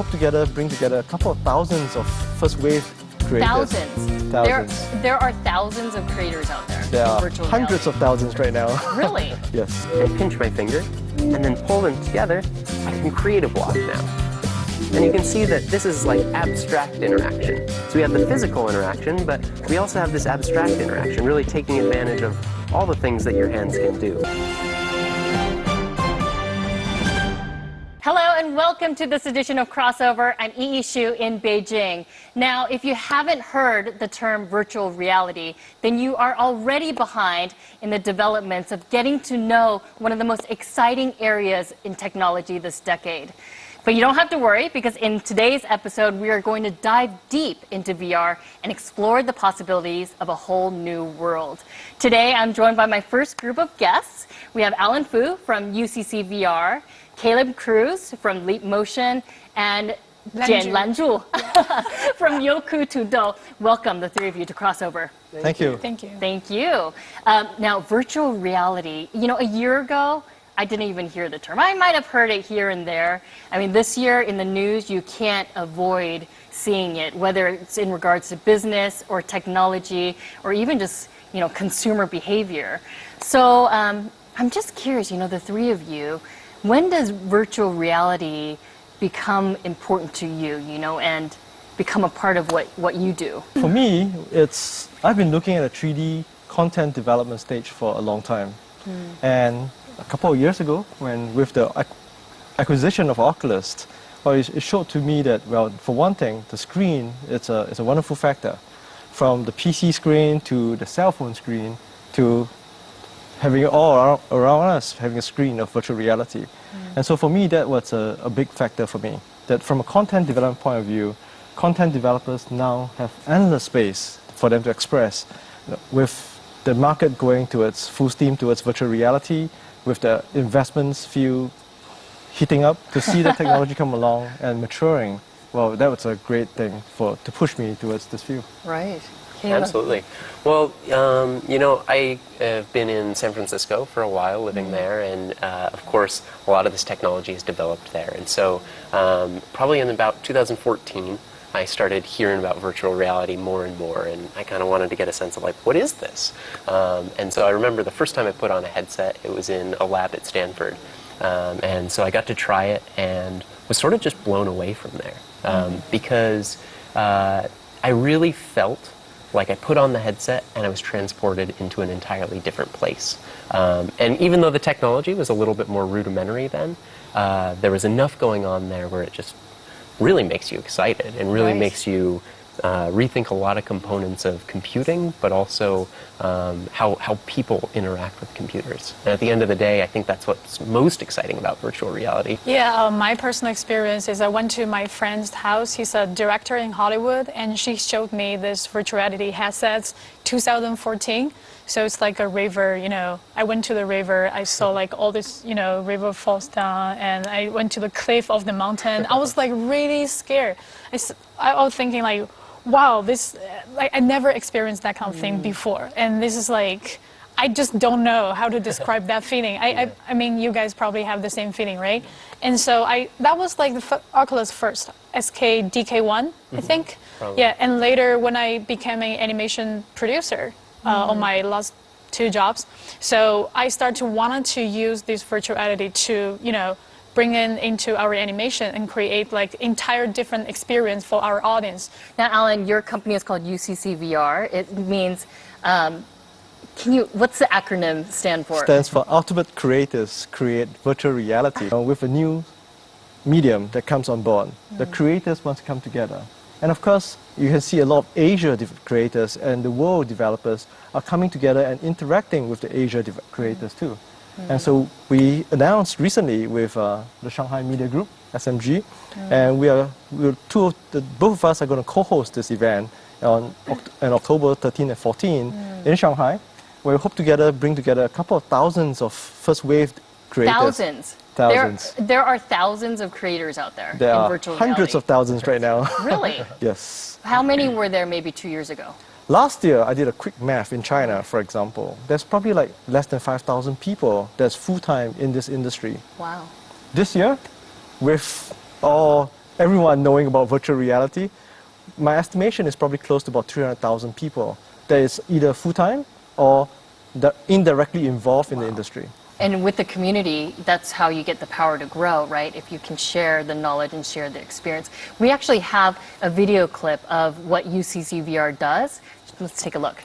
hope to bring together a couple of thousands of first wave creators. Thousands. There are thousands of creators out there. There are virtual hundreds of thousands right now. Really? Yes. I pinch my finger and then pull them together. I can create a block now. And you can see that this is like abstract interaction. So we have the physical interaction, but we also have this abstract interaction, really taking advantage of all the things that your hands can do. Hello and welcome to this edition of Crossover. I'm Yi Shu in Beijing. Now, if you haven't heard the term virtual reality, then you are already behind in the developments of getting to know one of the most exciting areas in technology this decade. But you don't have to worry, because in today's episode, we are going to dive deep into VR and explore the possibilities of a whole new world. Today, I'm joined by my first group of guests. We have Alan Fu from UCC VR, Caleb Cruz from Leap Motion, and Jian Lanzhu from Youku Tudou. Welcome, the three of you, to Crossover. Thank you. Thank you. Thank you. Now, virtual reality, a year ago, I didn't even hear the term. I might have heard it here and there. I mean, this year in the news, you can't avoid seeing it, whether it's in regards to business or technology or even just, consumer behavior. So I'm just curious, the three of you, when does virtual reality become important to you, and become a part of what you do? For me, I've been looking at a 3D content development stage for a long time. And a couple of years ago, with the acquisition of Oculus, it showed to me that, well, for one thing, the screen, it's a wonderful factor. From the PC screen to the cell phone screen to having it all around us, having a screen of virtual reality. And so for me, that was a big factor for me. That from a content development point of view, content developers now have endless space for them to express. With the market going towards full steam towards virtual reality, with the investments heating up, to see the technology come along and maturing, well, that was a great thing to push me towards this field. Right. Absolutely. Well, I have been in San Francisco for a while, living there, and of course, a lot of this technology is developed there. And so, probably in about 2014, I started hearing about virtual reality more and more, and I kind of wanted to get a sense of, like, what is this? And so I remember the first time I put on a headset, it was in a lab at Stanford. And so I got to try it and was sort of just blown away from there, because I really felt like I put on the headset and I was transported into an entirely different place. And even though the technology was a little bit more rudimentary then, there was enough going on there where it just really makes you excited and really makes you rethink a lot of components of computing, but also how people interact with computers. And at the end of the day, I think that's what's most exciting about virtual reality. Yeah, my personal experience is I went to my friend's house. He's a director in Hollywood, and she showed me this virtual reality headsets, 2014. So it's like a river, I went to the river, I saw like all this, river falls down, and I went to the cliff of the mountain. I was like really scared. I was thinking like, wow, this, I never experienced that kind of thing before. And this is like, I just don't know how to describe that feeling. I mean, you guys probably have the same feeling, right? And so that was like the Oculus first, SK DK1, I think. Probably. Yeah, and later when I became an animation producer, on my last 2 jobs. So I started to want to use this virtual reality to, bring into our animation and create like entire different experience for our audience. Now, Alan, your company is called UCC VR. It means, what's the acronym stand for? Stands for Ultimate Creators Create Virtual Reality. With a new medium that comes on board, the creators want to come together. And of course, you can see a lot of Asia creators and the world developers are coming together and interacting with the Asia creators too. And so we announced recently with the Shanghai Media Group, SMG, and both of us are going to co-host this event on October 13 and 14 in Shanghai, where we hope to bring together a couple of thousands of first wave creators. Thousands. Thousands. There are thousands of creators out there There in are virtual hundreds reality. of thousands right now. Really? Yes. How many were there maybe 2 years ago? Last year, I did a quick math in China, for example. There's probably like less than 5,000 people that's full-time in this industry. Wow. This year, with all everyone knowing about virtual reality, my estimation is probably close to about 300,000 people that is either full-time or indirectly involved in the industry. And with the community, that's how you get the power to grow, right? If you can share the knowledge and share the experience. We actually have a video clip of what UCC VR does. Let's take a look.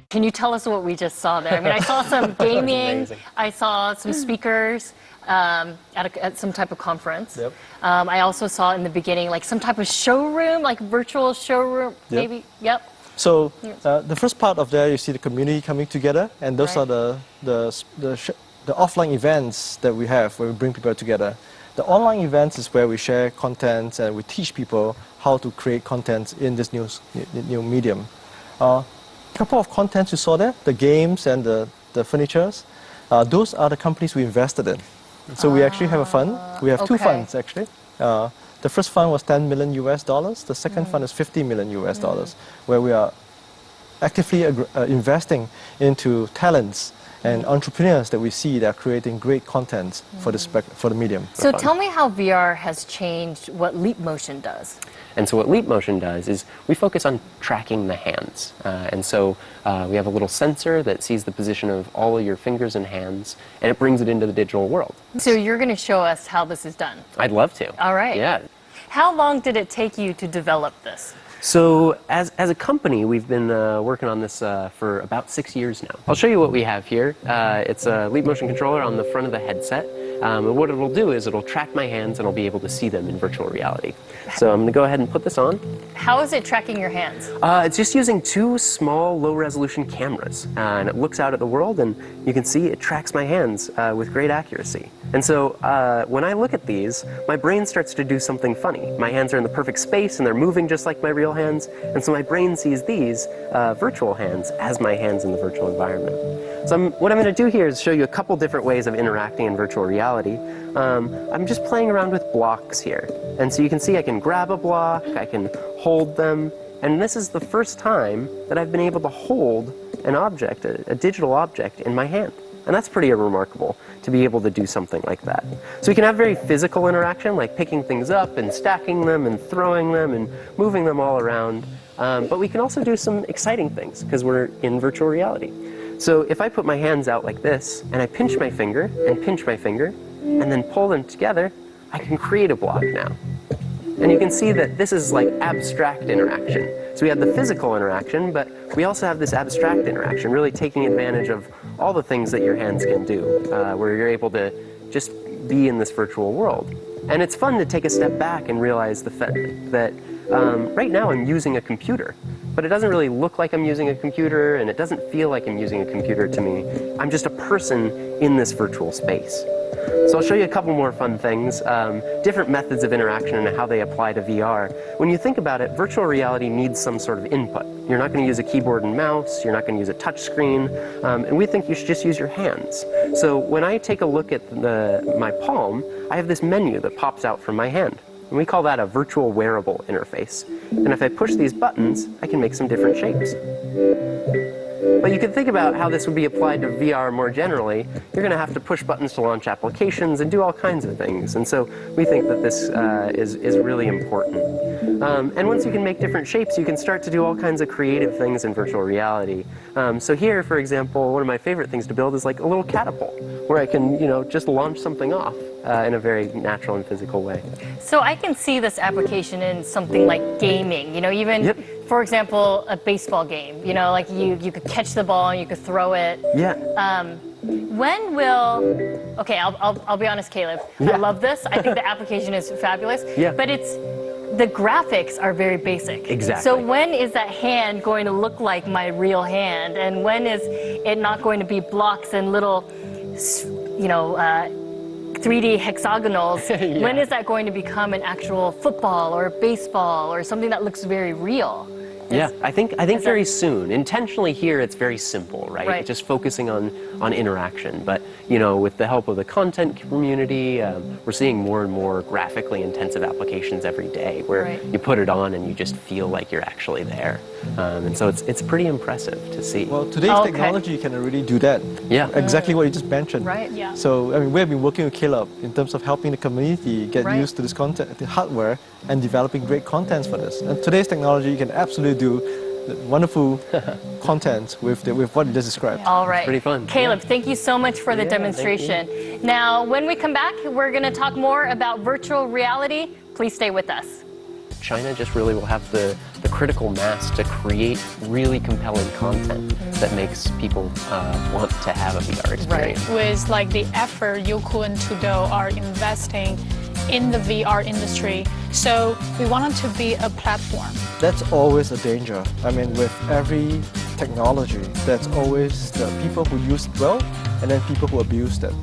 Can you tell us what we just saw there? I mean, I saw some gaming, I saw some speakers at some type of conference. Yep. I also saw in the beginning like some type of showroom, like virtual showroom, maybe. Yep. So the first part of there, you see the community coming together, and those Right. are the offline events that we have where we bring people together. The online events is where we share content and we teach people how to create content in this new medium. Couple of contents you saw there, the games and the furnitures, those are the companies we invested in. So we actually have a fund. We have two Okay. funds actually. The first fund was $10 million US. The second fund is $50 million US, where we are actively investing into talents and entrepreneurs that we see that are creating great content for the medium. So tell me how VR has changed what Leap Motion does. And so what Leap Motion does is we focus on tracking the hands. And so we have a little sensor that sees the position of all of your fingers and hands, and it brings it into the digital world. So you're going to show us how this is done. I'd love to. All right. Yeah. How long did it take you to develop this? So as a company, we've been working on this for about 6 years now. I'll show you what we have here. It's a Leap Motion controller on the front of the headset. And what it'll do is it'll track my hands and I'll be able to see them in virtual reality. So I'm going to go ahead and put this on. How is it tracking your hands? It's just using two small low-resolution cameras. And it looks out at the world and you can see it tracks my hands with great accuracy. And so when I look at these, my brain starts to do something funny. My hands are in the perfect space and they're moving just like my real hands. And so my brain sees these virtual hands as my hands in the virtual environment. So what I'm going to do here is show you a couple different ways of interacting in virtual reality. I'm just playing around with blocks here. And so you can see I can grab a block, I can hold them, and this is the first time that I've been able to hold an object, a digital object, in my hand. And that's pretty remarkable to be able to do something like that. So we can have very physical interaction, like picking things up and stacking them and throwing them and moving them all around. But we can also do some exciting things because we're in virtual reality. So if I put my hands out like this, and I pinch my finger, and then pull them together, I can create a block now. And you can see that this is like abstract interaction. So we have the physical interaction, but we also have this abstract interaction, really taking advantage of all the things that your hands can do, where you're able to just be in this virtual world. And it's fun to take a step back and realize the fact that right now I'm using a computer, but it doesn't really look like I'm using a computer, and it doesn't feel like I'm using a computer to me. I'm just a person in this virtual space. So I'll show you a couple more fun things, different methods of interaction and how they apply to VR. When you think about it, virtual reality needs some sort of input. You're not going to use a keyboard and mouse, you're not going to use a touch screen, and we think you should just use your hands. So when I take a look at my palm, I have this menu that pops out from my hand. And we call that a virtual wearable interface. And if I push these buttons, I can make some different shapes. But you can think about how this would be applied to VR more generally. You're going to have to push buttons to launch applications and do all kinds of things. And so we think that this is really important. And once you can make different shapes, you can start to do all kinds of creative things in virtual reality. So here, for example, one of my favorite things to build is like a little catapult, where I can, just launch something off in a very natural and physical way. So I can see this application in something like gaming, even, Yep. for example, a baseball game, like you could catch the ball and you could throw it. Yeah. When will, okay, I'll be honest, Caleb, I Yeah. love this. I think the application is fabulous. Yeah. But the graphics are very basic. Exactly. So when is that hand going to look like my real hand? And when is it not going to be blocks and little, 3D hexagonals? Yeah. When is that going to become an actual football or baseball or something that looks very real? Yeah, I think very soon. Intentionally here, it's very simple, right? Right. Just focusing on interaction. But with the help of the content community, we're seeing more and more graphically intensive applications every day, where Right. you put it on and you just feel like you're actually there. And so it's pretty impressive to see. Well, today's Okay. technology can really do that. Yeah. Exactly what you just mentioned. Right. Yeah. So, I mean, we have been working with Caleb in terms of helping the community get Right. used to this content, the hardware, and developing great contents for this. And today's technology can absolutely do the wonderful content with what you just described. All right. pretty fun. Caleb, thank you so much for the Yeah, thank demonstration. Now, when we come back, we're going to talk more about virtual reality. Please stay with us. China just really will have the critical mass to create really compelling content that makes people want to have a VR experience. With like the effort Youku and Tudo are investing in the VR industry. So we wanted to be a platform. That's always a danger. I mean, with every technology, that's always the people who use it well and then people who abuse it.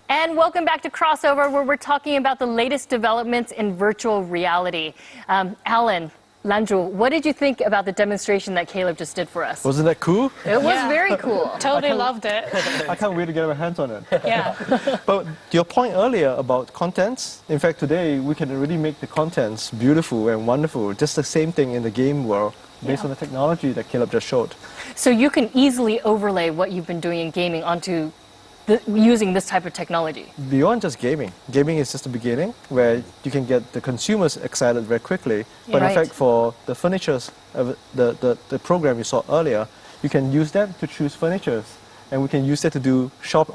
And welcome back to Crossover, where we're talking about the latest developments in virtual reality. Alan, Lanzhu, what did you think about the demonstration that Caleb just did for us? Wasn't that cool? It was Yeah. very cool. Totally loved it. I can't wait to get my hands on it. Yeah. But to your point earlier about contents, in fact, today we can really make the contents beautiful and wonderful. Just the same thing in the game world based on the technology that Caleb just showed. So you can easily overlay what you've been doing in gaming onto using this type of technology. Beyond just gaming, gaming is just the beginning where you can get the consumers excited very quickly. But Right. in fact, for the furnitures, the program you saw earlier, you can use that to choose furnitures. And we can use that to do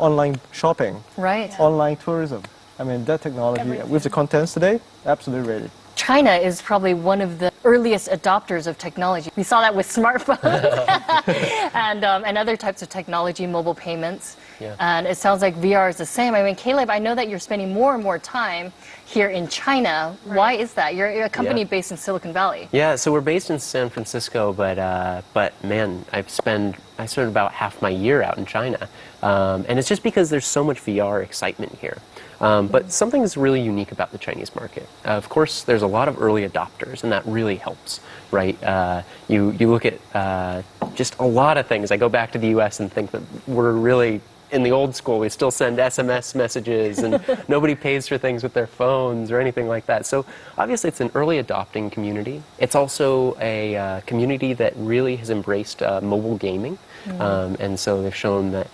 online shopping, Right. online tourism. I mean, that technology, with the contents today, absolutely ready. China is probably one of the earliest adopters of technology. We saw that with smartphones and other types of technology, mobile payments. Yeah. And it sounds like VR is the same. I mean, Caleb, I know that you're spending more and more time here in China. Why is that? You're a company Yeah. based in Silicon Valley. Yeah, so we're based in San Francisco, but man, I spend about half my year out in China, and it's just because there's so much VR excitement here. But something is really unique about the Chinese market. Of course, there's a lot of early adopters, and that really helps, right? You look at just a lot of things. I go back to the U.S. and think that we're really in the old school. We still send SMS messages, and nobody pays for things with their phones or anything like that. So obviously, it's an early adopting community. It's also a community that really has embraced mobile gaming. And so they've shown that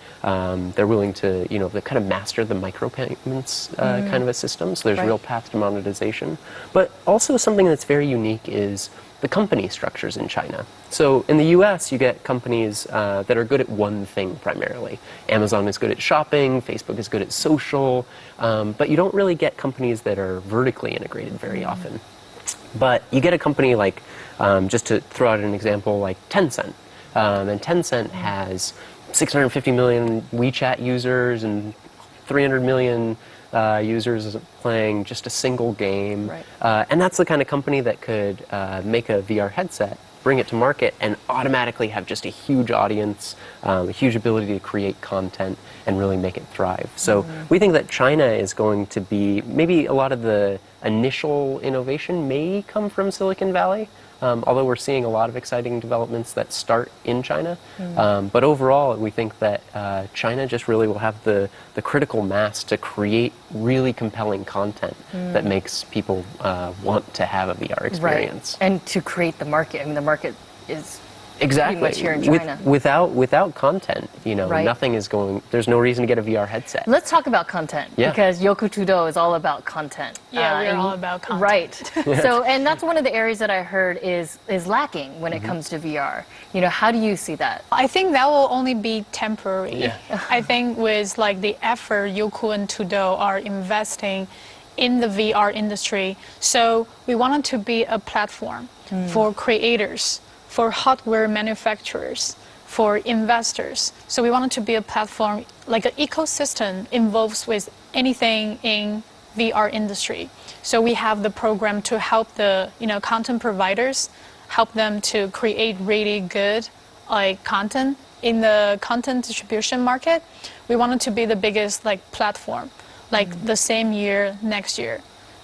they're willing to, they kind of master the micropayments kind of a system. So there's Right. real path to monetization. But also something that's very unique is the company structures in China. So in the US, you get companies that are good at one thing primarily. Amazon is good at shopping, Facebook is good at social, but you don't really get companies that are vertically integrated very often. But you get a company like, just to throw out an example, like Tencent. And Tencent has 650 million WeChat users and 300 million users playing just a single game. Right. And that's the kind of company that could make a VR headset, bring it to market, and automatically have just a huge audience, a huge ability to create content, and really make it thrive. So we think that China is going to be, maybe a lot of the initial innovation may come from Silicon Valley. Although we're seeing a lot of exciting developments that start in China. But overall, we think that China just really will have the critical mass to create really compelling content that makes people want to have a VR experience. Right. And to create the market. I mean, the market is Exactly. pretty much here in China. Without content, Right. nothing is going. There's no reason to get a VR headset. Let's talk about content, Yeah. because Youku Tudo is all about content. Yeah, we're and all about content. Right. So, and that's one of the areas that I heard is lacking when it comes to VR. How do you see that? I think that will only be temporary. Yeah. I think with like the effort Youku and Tudo are investing in the VR industry, so we wanted to be a platform for creators, for hardware manufacturers, for investors. So we wanted to be a platform, like an ecosystem involves with anything in VR industry. So we have the program to help the content providers, help them to create really good content in the content distribution market. We wanted to be the biggest platform, the same year next year.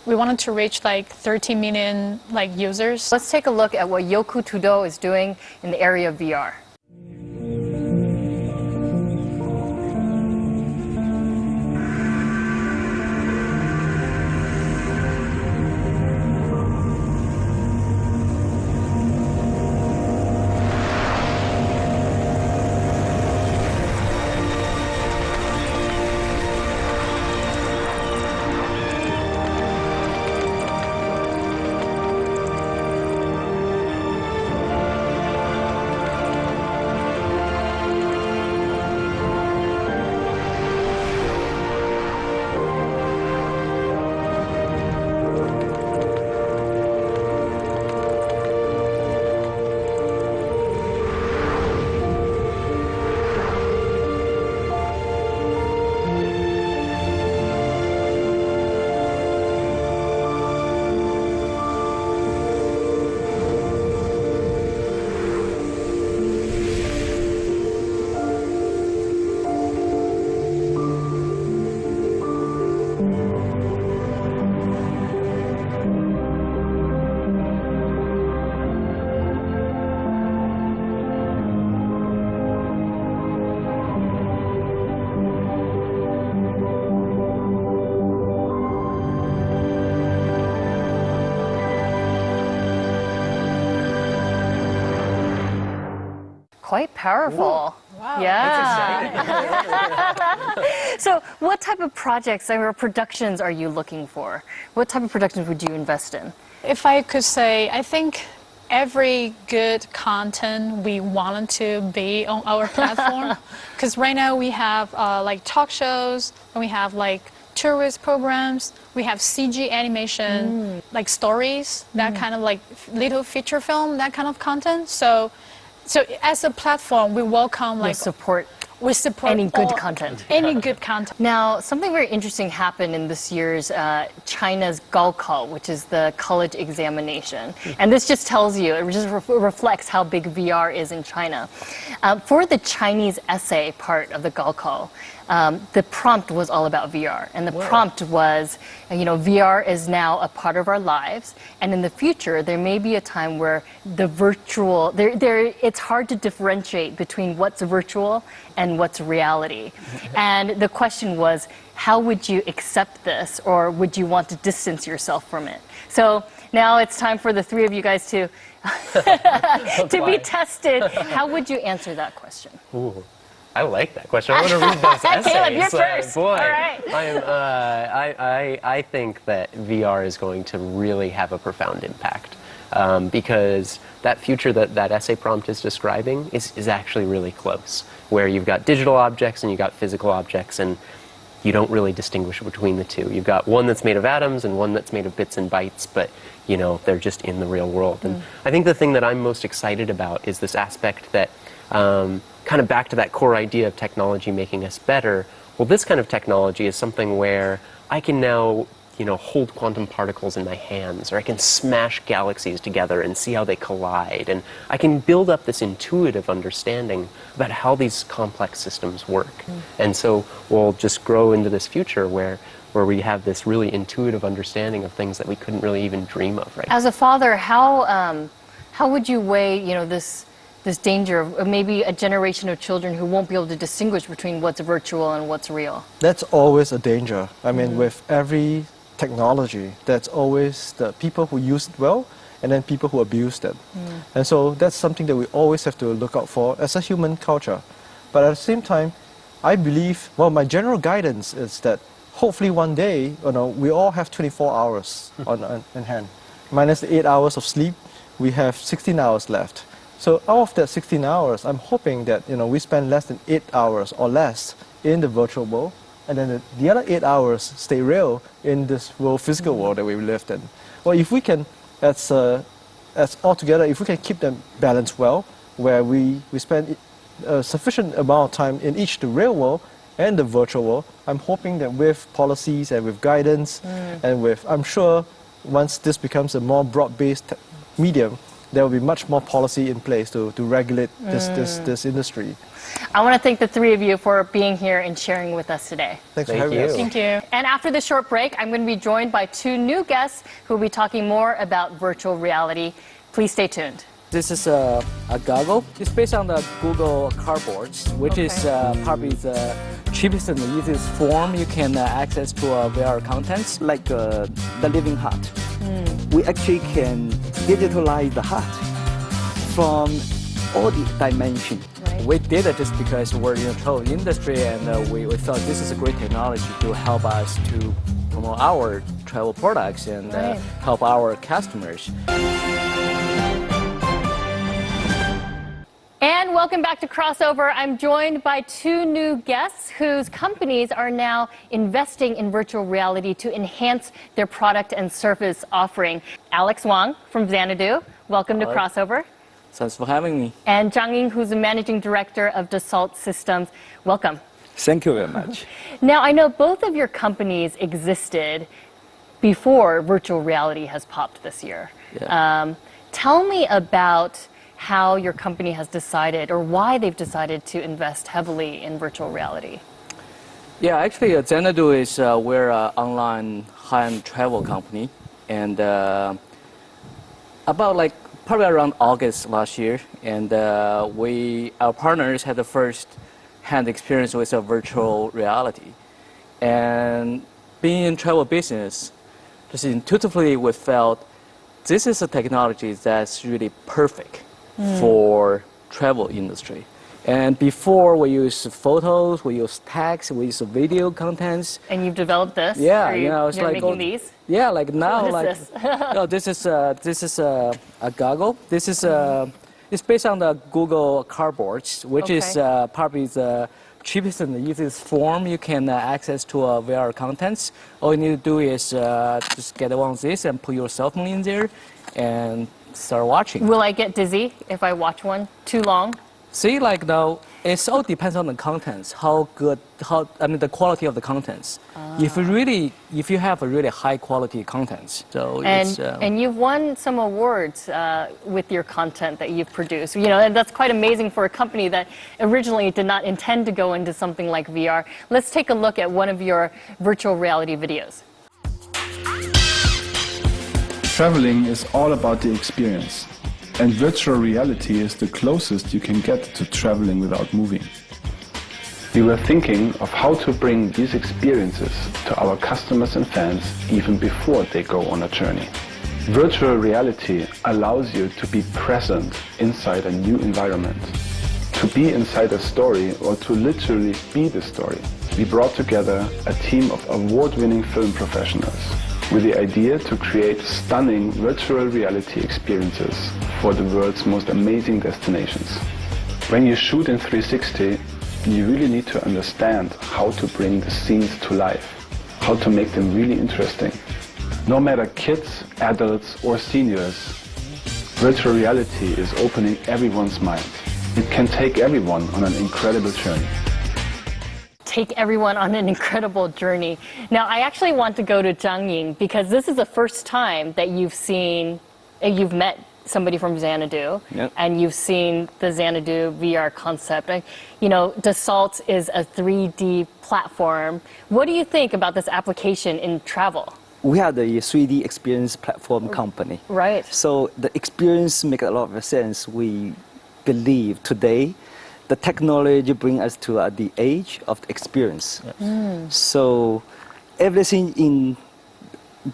We wanted to reach 30 million users. Let's take a look at what Yoku Tudo is doing in the area of VR. Quite powerful. Ooh. Wow. Yeah. So what type of projects or productions are you looking for? What type of productions would you invest in? If I could say, I think every good content we wanted to be on our platform. Because right now we have talk shows, and we have tourist programs, we have CG animation, stories, that kind of little feature film, that kind of content. So as a platform, we welcome We support any good content. Any good content. Now, something very interesting happened in this year's China's Gaokao, which is the college examination. And this just tells you, it just reflects how big VR is in China. For the Chinese essay part of the Gaokao, the prompt was all about VR. And the prompt was, VR is now a part of our lives. And in the future, there may be a time where the virtual, it's hard to differentiate between what's virtual and what's reality. And the question was, how would you accept this? Or would you want to distance yourself from it? So now it's time for the three of you guys to, to be tested. How would you answer that question? Ooh. I like that question. I want to read those essays. Caleb, you're first. Boy, All right. I think that VR is going to really have a profound impact because that future that essay prompt is describing is actually really close, where you've got digital objects and you've got physical objects, and you don't really distinguish between the two. You've got one that's made of atoms and one that's made of bits and bytes, but they're just in the real world. And I think the thing that I'm most excited about is this aspect that kind of back to that core idea of technology making us better. Well, this kind of technology is something where I can now, hold quantum particles in my hands, or I can smash galaxies together and see how they collide. And I can build up this intuitive understanding about how these complex systems work. And so we'll just grow into this future where we have this really intuitive understanding of things that we couldn't really even dream of right now. As a father, how would you weigh, this danger of maybe a generation of children who won't be able to distinguish between what's virtual and what's real? That's always a danger. I mean, with every technology, that's always the people who use it well and then people who abuse it. And so that's something that we always have to look out for as a human culture. But at the same time, I believe, my general guidance is that hopefully one day, we all have 24 hours on hand. Minus the 8 hours of sleep, we have 16 hours left. So out of that 16 hours, I'm hoping that we spend less than 8 hours or less in the virtual world, and then the other 8 hours stay real in this physical world that we lived in. Well, if we can, as all together, if we can keep them balanced well, where we spend a sufficient amount of time in the real world and the virtual world. I'm hoping that with policies and with guidance and with, I'm sure once this becomes a more broad-based medium, there will be much more policy in place to regulate this industry. I want to thank the three of you for being here and sharing with us today. Thanks for Thank having you. us. Thank you. And after this short break, I'm going to be joined by two new guests who will be talking more about virtual reality. Please stay tuned. This is a goggle. It's based on the Google Cardboards, which is probably the cheapest and the easiest form you can access to VR contents. Like the living heart. We actually can digitalize the heart from all the dimensions. We did it just because we're in the travel industry, and we thought this is a great technology to help us to promote our travel products and help our customers. And welcome back to Crossover. I'm joined by two new guests whose companies are now investing in virtual reality to enhance their product and service offering. Alex Wang from Xanadu, welcome to Crossover. Thanks for having me. And Zhang Ying, who's the managing director of Dassault Systems, welcome. Thank you very much. Now, I know both of your companies existed before virtual reality has popped this year. Yeah. Tell me about how your company has decided or why they've decided to invest heavily in virtual reality. Yeah, actually, Xanadu is we're an online high-end travel company, and probably around August last year, and our partners had the first-hand experience with a virtual reality, and being in travel business, just intuitively we felt this is a technology that's really perfect for travel industry. And before we use photos, we use text, we use video contents. And you've developed this? Yeah, You're it's like making these? Yeah, like now, What is this? this is a goggle. This is it's based on the Google Cardboards, which is probably the cheapest and the easiest form you can access to VR contents. All you need to do is just get one of these and put your cell phone in there and start watching. Will I get dizzy if I watch one too long? See, like now, it all depends on the contents, the quality of the contents. If you have a really high quality contents, so And you've won some awards with your content that you've produced. And that's quite amazing for a company that originally did not intend to go into something like VR. Let's take a look at one of your virtual reality videos. Traveling is all about the experience, and virtual reality is the closest you can get to traveling without moving. We were thinking of how to bring these experiences to our customers and fans even before they go on a journey. Virtual reality allows you to be present inside a new environment, to be inside a story or to literally be the story. We brought together a team of award-winning film professionals with the idea to create stunning virtual reality experiences for the world's most amazing destinations. When you shoot in 360, you really need to understand how to bring the scenes to life, how to make them really interesting. No matter kids, adults or seniors, virtual reality is opening everyone's mind. It can take everyone on an incredible journey. Take everyone on an incredible journey. Now, I actually want to go to Zhang Ying because this is the first time that you've met somebody from Xanadu, and you've seen the Xanadu VR concept. And, Dassault is a 3D platform. What do you think about this application in travel? We are the 3D experience platform company. Right. So the experience makes a lot of sense. We believe today the technology brings us to the age of the experience. So everything in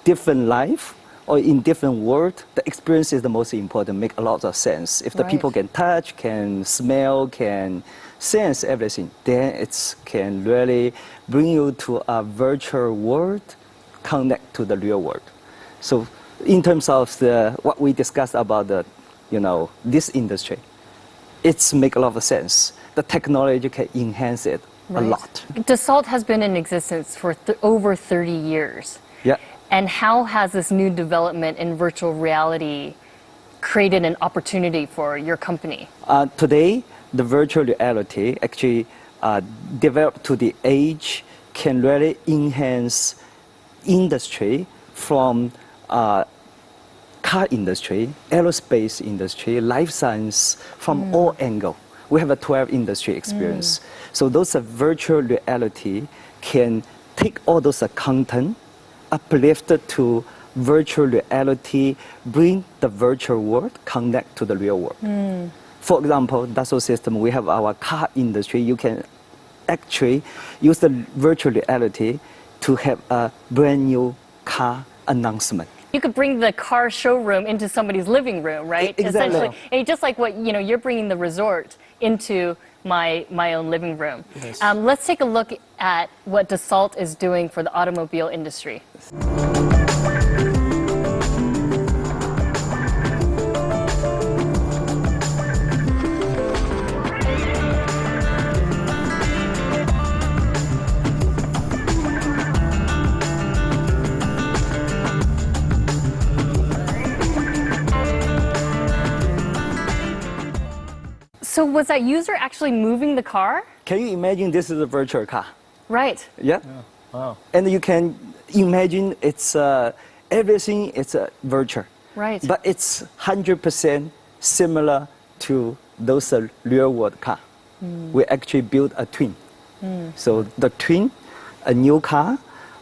different life or in different world, the experience is the most important, make a lot of sense. If the people can touch, can smell, can sense everything, then it can really bring you to a virtual world, connect to the real world. So in terms of what we discussed about this industry, it's make a lot of sense. The technology can enhance it a lot. Dassault has been in existence for over 30 years. Yeah. And how has this new development in virtual reality created an opportunity for your company? Today, the virtual reality actually developed to the age can really enhance industry from car industry, aerospace industry, life science, from all angles. We have a 12 industry experience. So those are virtual reality can take all those content, uplift it to virtual reality, bring the virtual world, connect to the real world. For example, Dassault System, we have our car industry. You can actually use the virtual reality to have a brand new car announcement. You could bring the car showroom into somebody's living room, right? Exactly. Essentially, and just like what you're bringing the resort into my own living room. Yes. Let's take a look at what Dassault is doing for the automobile industry. So was that user actually moving the car? Can you imagine this is a virtual car? Right. Yeah? Wow. And you can imagine it's everything is virtual. Right. But it's 100% similar to those real world car. We actually built a twin. So the twin, a new car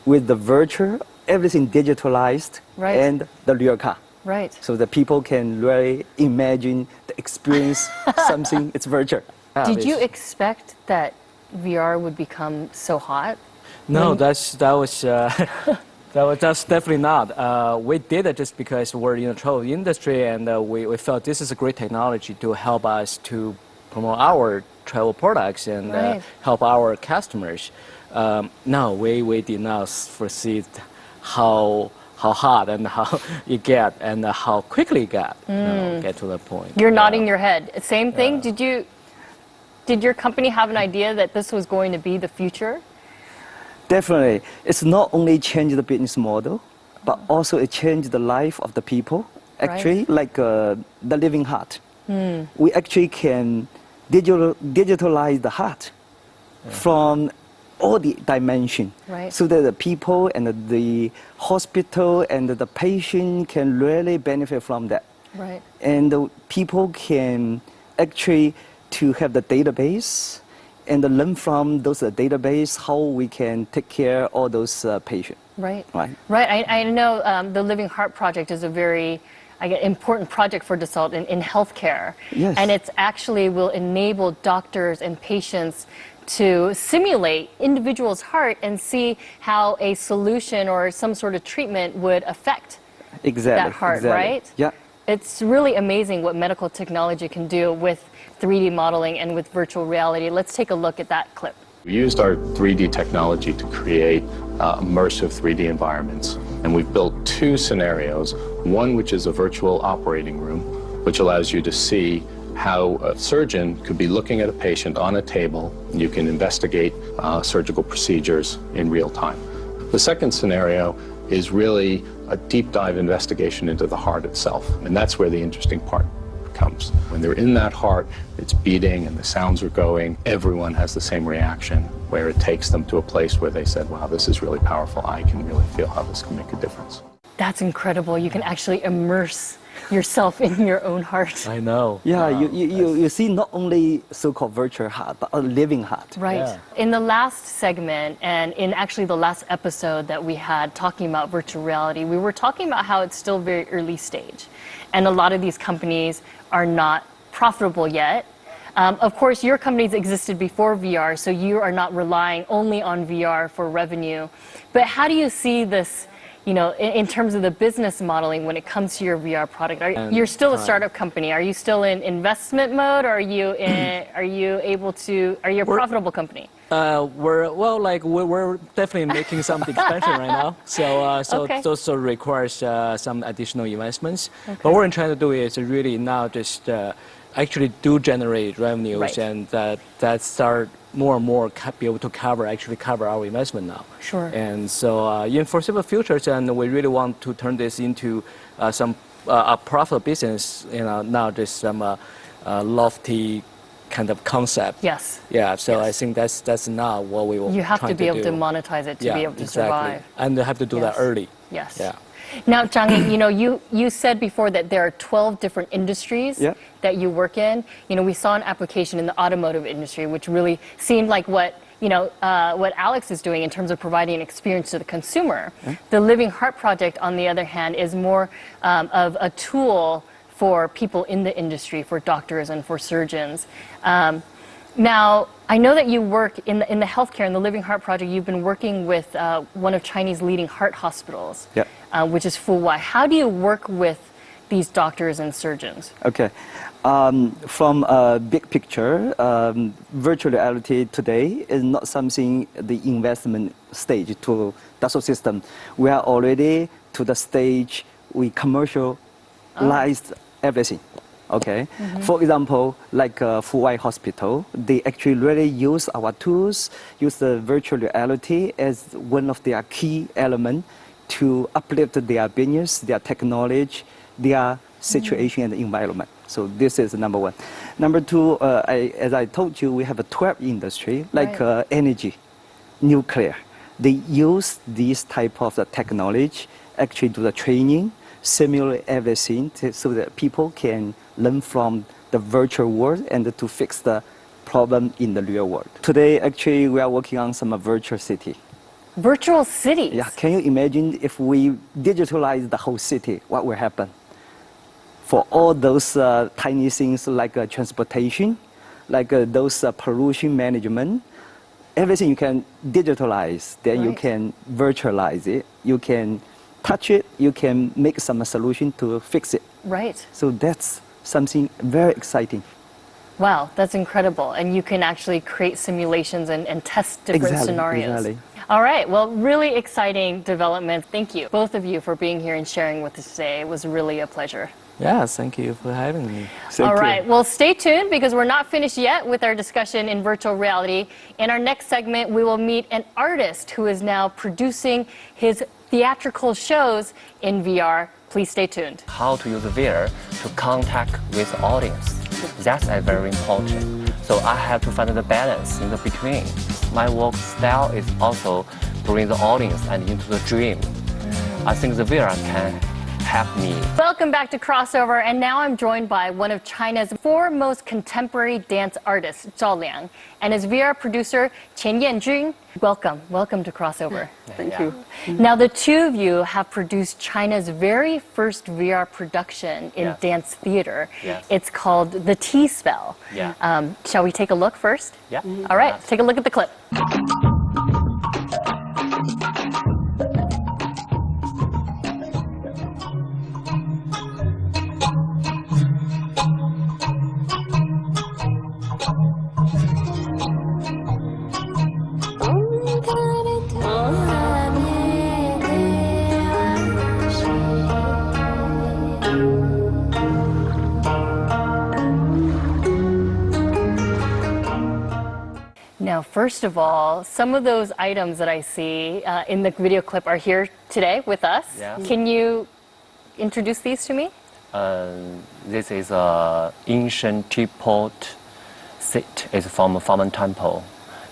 with the virtual, everything digitalized, Right. and the real car. Right. So the people can really imagine the experience something it's virtual. Did you expect that VR would become so hot? No, that's definitely not. We did it just because we're in the travel industry, and we felt this is a great technology to help us to promote our travel products and Right. help our customers. No, we did not foresee how hot and how it get and how quickly it got. Get to the point. You're Yeah. nodding your head. Same thing. Did your company have an idea that this was going to be the future? Definitely. It's not only changed the business model, but also it changed the life of the people. Actually, like the living heart. We actually can digitalize the heart from all the dimension, Right. so that the people and the hospital and the patient can really benefit from that. Right. And the people can actually to have the database and learn from those database how we can take care of all those patients. Right. Right. Right. I know the Living Heart Project is a very important project for Dassault in healthcare. Yes. And it's actually will enable doctors and patients to simulate individual's heart and see how a solution or some sort of treatment would affect Exactly. that heart, exactly. right? Yeah. It's really amazing what medical technology can do with 3D modeling and with virtual reality. Let's take a look at that clip. We used our 3D technology to create immersive 3D environments, and we've built two scenarios. One which is a virtual operating room, which allows you to see how a surgeon could be looking at a patient on a table. You can investigate surgical procedures in real time. The second scenario is really a deep dive investigation into the heart itself, and that's where the interesting part comes. When they're in that heart, it's beating and the sounds are going, everyone has the same reaction, where it takes them to a place where they said, wow, this is really powerful. I can really feel how this can make a difference. That's incredible. You can actually immerse yourself in your own heart. I know. Yeah, Wow. you see not only so-called virtual heart, but a living heart. Right. Yeah. In the last segment, and in actually the last episode that we had talking about virtual reality, we were talking about how it's still very early stage. And a lot of these companies are not profitable yet. Of course, your companies existed before VR, so you are not relying only on VR for revenue. But how do you see this, in terms of the business modeling when it comes to your VR product? You're still a startup company. Are you still in investment mode? Or are you a profitable company? We're definitely making some expansion right now. So Okay. it also requires some additional investments. But what we're trying to do is really now just actually do generate revenues, Right. and that start more and more be able to cover our investment now. Sure. And so in foreseeable futures, and we really want to turn this into some a profitable business. Not just some lofty kind of concept. Yes. Yeah, so Yes. I think that's not what we will. You have to be able do. to monetize it to Yeah, be able to exactly. survive. And they have to do that Yes. early. Yes. Yeah. Now, Zhang Yi, you said before that there are 12 different industries Yeah. that you work in. We saw an application in the automotive industry, which really seemed like what Alex is doing in terms of providing an experience to the consumer. Yeah. The Living Heart Project, on the other hand, is more of a tool for people in the industry, for doctors and for surgeons. Now, I know that you work in the healthcare, in the Living Heart Project. You've been working with one of Chinese leading heart hospitals, Yeah. Which is Fuwai. How do you work with these doctors and surgeons? Okay. From a big picture, virtual reality today is not something the investment stage to Dassault system. We are already to the stage we commercialized everything. Okay. For example, like Fuwai Hospital, they actually really use our tools, use the virtual reality as one of their key elements to uplift their business, their technology, their situation and environment. So this is number one. Number two, as I told you, we have a 12 industry, like Right. energy, nuclear. They use this type of the technology, actually do the training, simulate everything so that people can learn from the virtual world and to fix the problem in the real world. Today, actually, we are working on some virtual city. Virtual cities. Yeah, can you imagine if we digitalize the whole city, what will happen? For all those tiny things like transportation, like those pollution management, everything you can digitalize, then you Right. can virtualize it, you can touch it, you can make some solution to fix it. Right. So that's something very exciting. Wow, that's incredible. And you can actually create simulations and test different Exactly, scenarios. exactly. All right, well, really exciting development. Thank you, both of you, for being here and sharing with us today. It was really a pleasure. Yeah, thank you for having me. Thank All you. right, well, stay tuned because we're not finished yet with our discussion in virtual reality. In our next segment, we will meet an artist who is now producing his theatrical shows in VR. Please stay tuned. How to use VR to contact with the audience. That's very important. So I have to find the balance in the between. My work style is also bring the audience and into the dream. I think the VR can help me. Welcome back to Crossover, and now I'm joined by one of China's foremost contemporary dance artists, Zhao Liang, and his VR producer, Qian Yanjun. Welcome to Crossover. Thank you. Now, the two of you have produced China's very first VR production in Yes. dance theater. Yes. It's called The T-Spell. Yeah. Shall we take a look first? Yeah. All right, take a look at the clip. Now, first of all, some of those items that I see in the video clip are here today with us. Yeah. Can you introduce these to me? This is a ancient teapot seat. It's from a temple.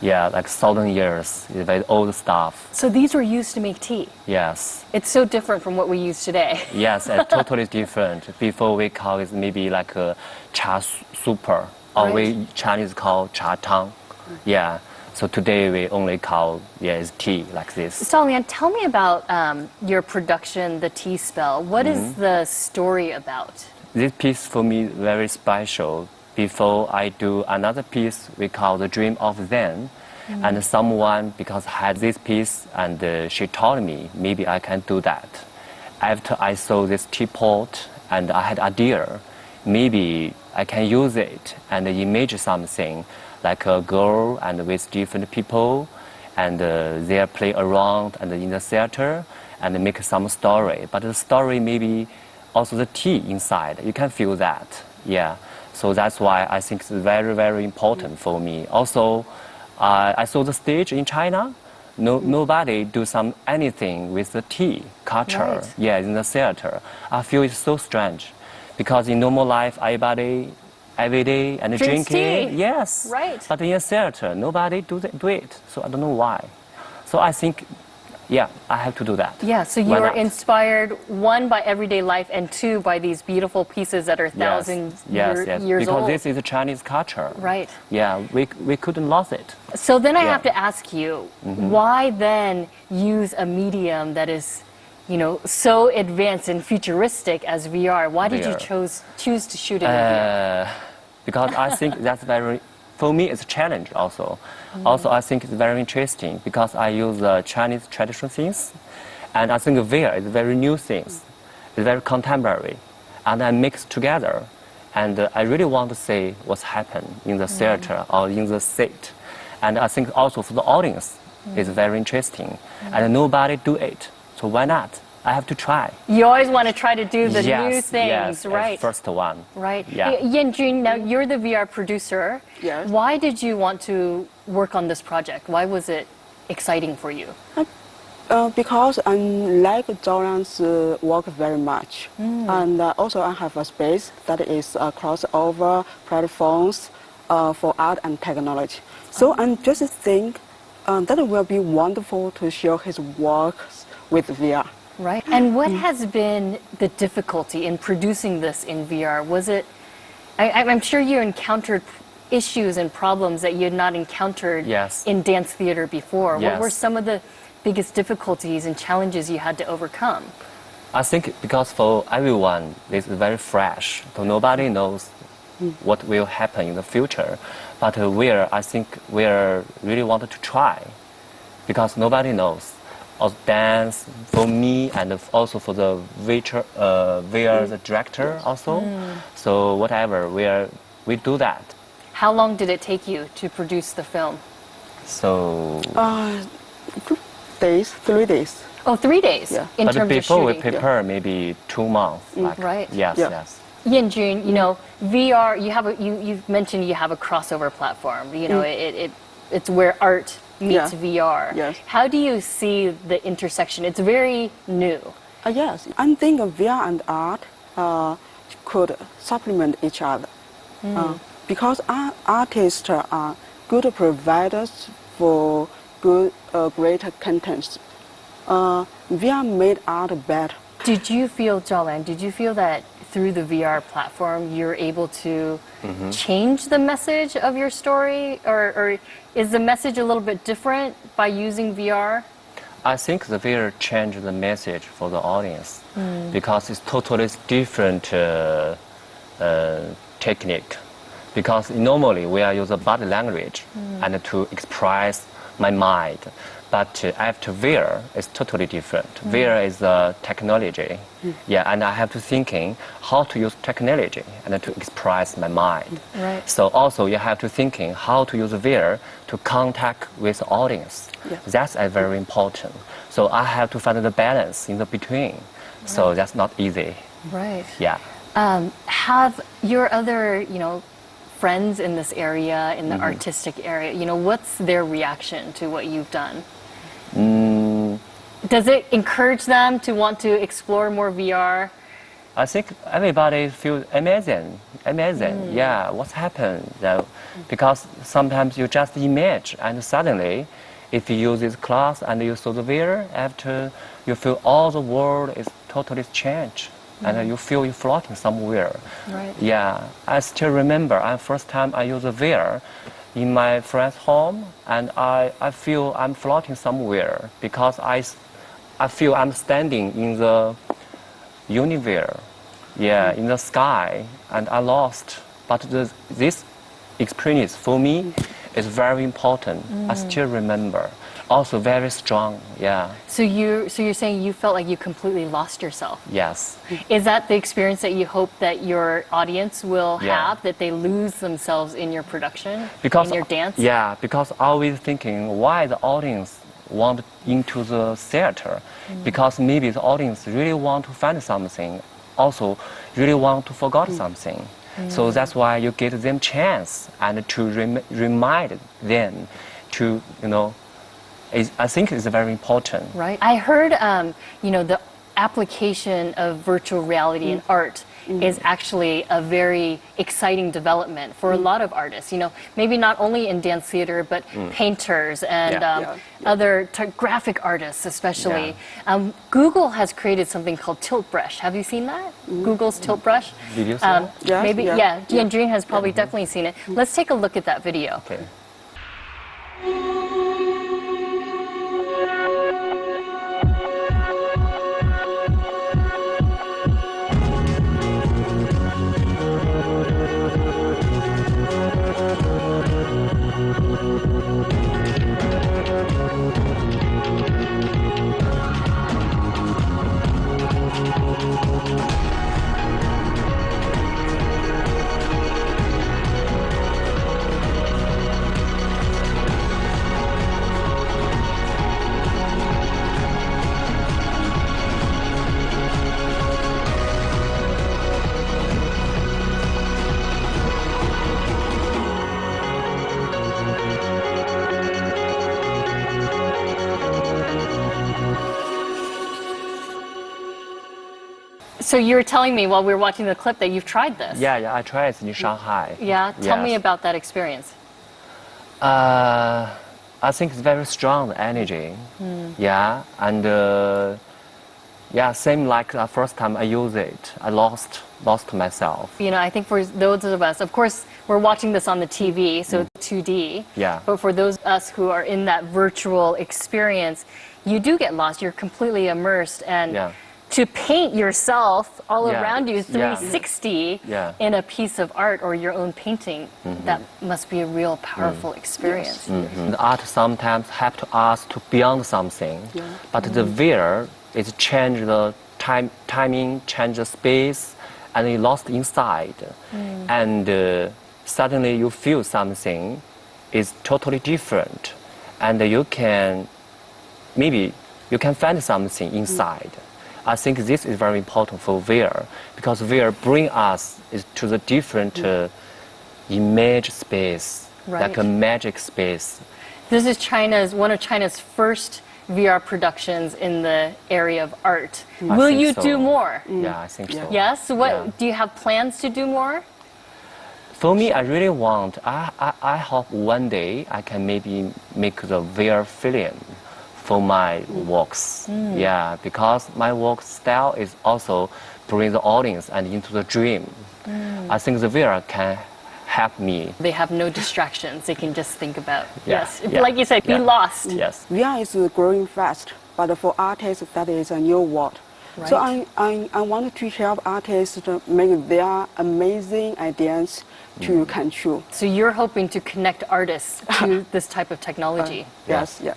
Yeah, like 1,000 years. It's very old stuff. So these were used to make tea. Yes. It's so different from what we use today. Yes, totally different. Before we call it maybe like a cha super, or Right. we Chinese call cha tang. Yeah. So today we only call it's tea like this. Zhao Liang, tell me about your production, The Tea Spell. What is the story about? This piece for me very special. Before I do another piece we call The Dream of Zen, and someone because had this piece and she told me maybe I can do that. After I saw this teapot and I had idea, maybe I can use it and image something like a girl and with different people and they play around and in the theater and make some story. But the story maybe also the tea inside. You can feel that. Yeah. So that's why I think it's very, very important for me. Also, I saw the stage in China. Nobody do anything with the tea culture. Right. Yeah, in the theater. I feel it's so strange, because in normal life, every day and Drinks drinking. tea. Yes. Right. But in a theater, nobody do it. So I don't know why. So I think, yeah, I have to do that. Yeah, so you Why were not? inspired, one, by everyday life, and two, by these beautiful pieces that are thousands years because old. this is a Chinese culture. Right. Yeah, we couldn't lose it. So then I Yeah. have to ask you, why then use a medium that is, so advanced and futuristic as VR? Why did you VR. choose to shoot in VR? Because I think that's for me, it's a challenge also. Also, I think it's very interesting because I use Chinese traditional things, and I think VR is very new things. It's very contemporary, and I mix together, and I really want to see what's happened in the theater or in the seat, and I think also for the audience, it's very interesting, and nobody do it, so why not? I have to try. You always want to try to do the new Yes, things, yes, right? First one. Right. Yeah. Yanjun, now you're the VR producer. Yes. Why did you want to work on this project? Why was it exciting for you? Because I like Zhao Liang's work very much. And also I have a space that is crossover platforms for art and technology. So I just think that it will be wonderful to share his works with VR. Right. And what has been the difficulty in producing this in VR? Was it, I'm sure you encountered issues and problems that you had not encountered Yes. in dance theater before. What Yes. were some of the biggest difficulties and challenges you had to overcome? I think because for everyone, this is very fresh, so nobody knows what will happen in the future. But I think we really wanted to try because nobody knows. Of dance for me and also for the VR the director also. So whatever we do that. How long did it take you to produce the film? So 3 days. Oh, 3 days Yeah. in but terms of before we shooting. prepare maybe 2 months. Like, Right. Yes. Yeah. Yes. Yanjun, VR, you've mentioned you have a crossover platform. It's where art meets Yeah. VR. Yes. How do you see the intersection? It's very new. Yes, I think VR and art could supplement each other. Because artists are good providers for great contents. VR made art better. Did you feel, Zhaolan, that through the VR platform you're able to change the message of your story? Or is the message a little bit different by using VR? I think the VR changed the message for the audience because it's totally different technique. Because normally we are using body language and to express my mind. But after VR, it's totally different. VR is a technology, and I have to thinking how to use technology and to express my mind. Right. So also you have to thinking how to use VR to contact with the audience. Yeah. That's very important. So I have to find the balance in the between. So that's not easy. Right. Yeah. Have your other, friends in this area, in the artistic area, what's their reaction to what you've done? Does it encourage them to want to explore more VR? I think everybody feels amazing. Yeah, what's happened? Because sometimes you just imagine, and suddenly, if you use this class and you saw the VR, after you feel all the world is totally changed, and you feel you're floating somewhere. Right. Yeah, I still remember first time I used the VR in my friend's home, and I feel I'm floating somewhere because I feel I'm standing in the universe, in the sky, and I lost. But this experience for me is very important. I still remember. Also very strong, So you're saying you felt like you completely lost yourself. Yes. Is that the experience that you hope that your audience will Yeah. have, that they lose themselves in your production, Because in your dance? Yeah, because always thinking why the audience want into the theater, because maybe the audience really want to find something, also really want to forget something. So that's why you give them chance and to remind them to I think it's very important. Right. I heard, the application of virtual reality in art is actually a very exciting development for a lot of artists. You know, maybe not only in dance theater, but painters and other graphic artists, especially. Google has created something called Tilt Brush. Have you seen that? Google's Tilt Brush. Did you see that? Maybe, Jian has probably definitely seen it. Let's take a look at that video. Okay. So you were telling me while we were watching the clip that you've tried this. Yeah, I tried it in Shanghai. Yeah, tell me Yes. about that experience. I think it's very strong energy. Yeah, and same like the first time I used it, I lost myself. You know, I think for those of us, of course, we're watching this on the TV, so it's 2D. Yeah. But for those of us who are in that virtual experience, you do get lost. You're completely immersed, and to paint yourself all around you 360 in a piece of art or your own painting, that must be a real powerful experience. The art sometimes have to us to beyond something, but the VR is change the timing, change the space, and you lost inside, and suddenly you feel something is totally different, and you can find something inside. I think this is very important for VR, because VR bring us to the different image space, like a magic space. This is one of China's first VR productions in the area of art. Will you do more? Yeah, I think so. Yes? Do you have plans to do more? For me, I really want, I hope one day I can maybe make the VR film for my works. Yeah, because my work style is also bring the audience and into the dream. I think the VR can help me. They have no distractions. They can just think about, Yes. like you said, be lost. Yes. VR is growing fast, but for artists, that is a new world. Right. So I want to help artists to make their amazing ideas to come true. So you're hoping to connect artists to this type of technology. Yes, yeah.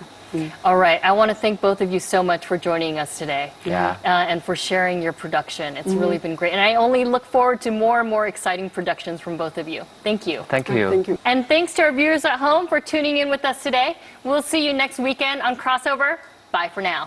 All right. I want to thank both of you so much for joining us today. Yeah. And for sharing your production. It's really been great. And I only look forward to more and more exciting productions from both of you. Thank you. Thank you. Thank you. And thanks to our viewers at home for tuning in with us today. We'll see you next weekend on Crossover. Bye for now.